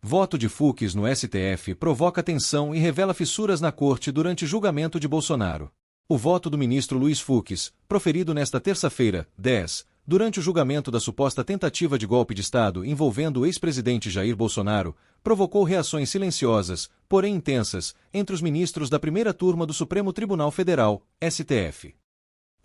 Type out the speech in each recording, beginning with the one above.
Voto de Fux no STF provoca tensão e revela fissuras na corte durante julgamento de Bolsonaro. O voto do ministro Luiz Fux, proferido nesta terça-feira, 10, durante o julgamento da suposta tentativa de golpe de Estado envolvendo o ex-presidente Jair Bolsonaro, provocou reações silenciosas, porém intensas, entre os ministros da primeira turma do Supremo Tribunal Federal, STF.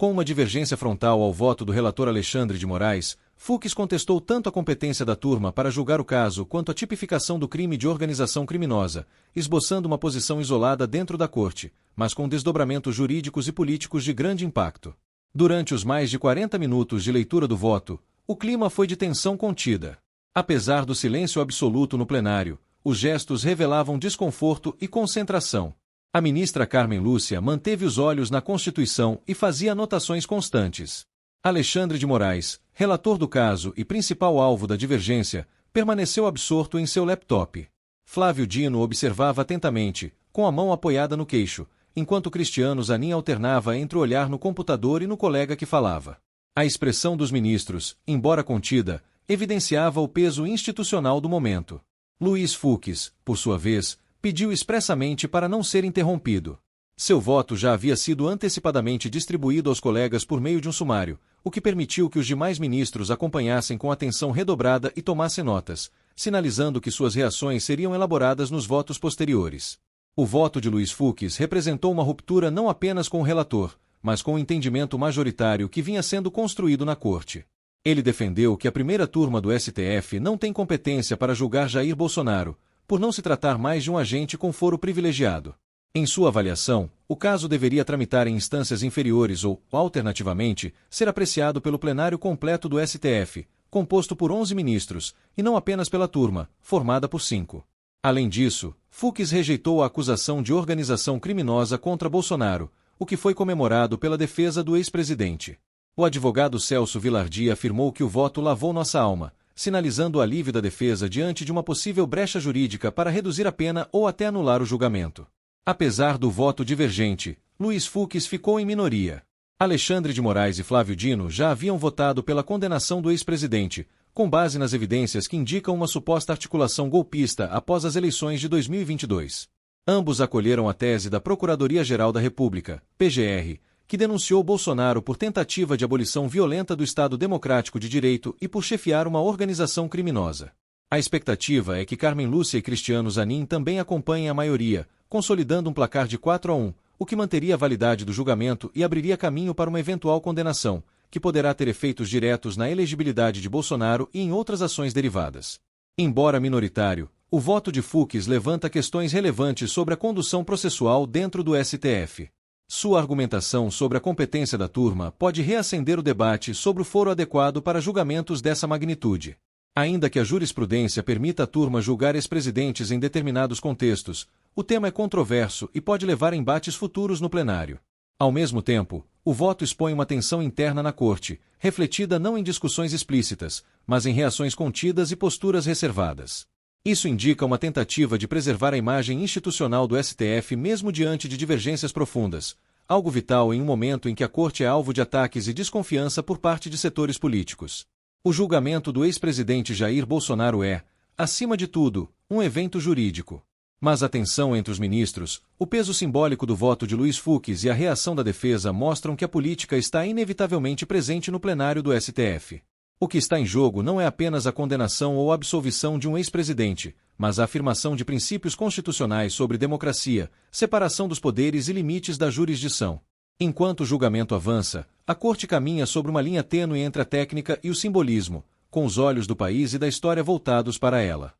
Com uma divergência frontal ao voto do relator Alexandre de Moraes, Fux contestou tanto a competência da turma para julgar o caso quanto a tipificação do crime de organização criminosa, esboçando uma posição isolada dentro da corte, mas com desdobramentos jurídicos e políticos de grande impacto. Durante os mais de 40 minutos de leitura do voto, o clima foi de tensão contida. Apesar do silêncio absoluto no plenário, os gestos revelavam desconforto e concentração. A ministra Carmen Lúcia manteve os olhos na Constituição e fazia anotações constantes. Alexandre de Moraes, relator do caso e principal alvo da divergência, permaneceu absorto em seu laptop. Flávio Dino observava atentamente, com a mão apoiada no queixo, enquanto Cristiano Zanin alternava entre o olhar no computador e no colega que falava. A expressão dos ministros, embora contida, evidenciava o peso institucional do momento. Luiz Fux, por sua vez, pediu expressamente para não ser interrompido. Seu voto já havia sido antecipadamente distribuído aos colegas por meio de um sumário, o que permitiu que os demais ministros acompanhassem com atenção redobrada e tomassem notas, sinalizando que suas reações seriam elaboradas nos votos posteriores. O voto de Luiz Fux representou uma ruptura não apenas com o relator, mas com o entendimento majoritário que vinha sendo construído na corte. Ele defendeu que a primeira turma do STF não tem competência para julgar Jair Bolsonaro, por não se tratar mais de um agente com foro privilegiado. Em sua avaliação, o caso deveria tramitar em instâncias inferiores ou, alternativamente, ser apreciado pelo plenário completo do STF, composto por 11 ministros, e não apenas pela turma, formada por 5. Além disso, Fux rejeitou a acusação de organização criminosa contra Bolsonaro, o que foi comemorado pela defesa do ex-presidente. O advogado Celso Vilardi afirmou que o voto lavou nossa alma, sinalizando o alívio da defesa diante de uma possível brecha jurídica para reduzir a pena ou até anular o julgamento. Apesar do voto divergente, Luiz Fux ficou em minoria. Alexandre de Moraes e Flávio Dino já haviam votado pela condenação do ex-presidente, com base nas evidências que indicam uma suposta articulação golpista após as eleições de 2022. Ambos acolheram a tese da Procuradoria-Geral da República, PGR, que denunciou Bolsonaro por tentativa de abolição violenta do Estado Democrático de Direito e por chefiar uma organização criminosa. A expectativa é que Carmen Lúcia e Cristiano Zanin também acompanhem a maioria, consolidando um placar de 4-1, o que manteria a validade do julgamento e abriria caminho para uma eventual condenação, que poderá ter efeitos diretos na elegibilidade de Bolsonaro e em outras ações derivadas. Embora minoritário, o voto de Fux levanta questões relevantes sobre a condução processual dentro do STF. Sua argumentação sobre a competência da turma pode reacender o debate sobre o foro adequado para julgamentos dessa magnitude. Ainda que a jurisprudência permita à turma julgar ex-presidentes em determinados contextos, o tema é controverso e pode levar a embates futuros no plenário. Ao mesmo tempo, o voto expõe uma tensão interna na corte, refletida não em discussões explícitas, mas em reações contidas e posturas reservadas. Isso indica uma tentativa de preservar a imagem institucional do STF mesmo diante de divergências profundas, algo vital em um momento em que a corte é alvo de ataques e desconfiança por parte de setores políticos. O julgamento do ex-presidente Jair Bolsonaro é, acima de tudo, um evento jurídico. Mas a tensão entre os ministros, o peso simbólico do voto de Luiz Fux e a reação da defesa mostram que a política está inevitavelmente presente no plenário do STF. O que está em jogo não é apenas a condenação ou absolvição de um ex-presidente, mas a afirmação de princípios constitucionais sobre democracia, separação dos poderes e limites da jurisdição. Enquanto o julgamento avança, a corte caminha sobre uma linha tênue entre a técnica e o simbolismo, com os olhos do país e da história voltados para ela.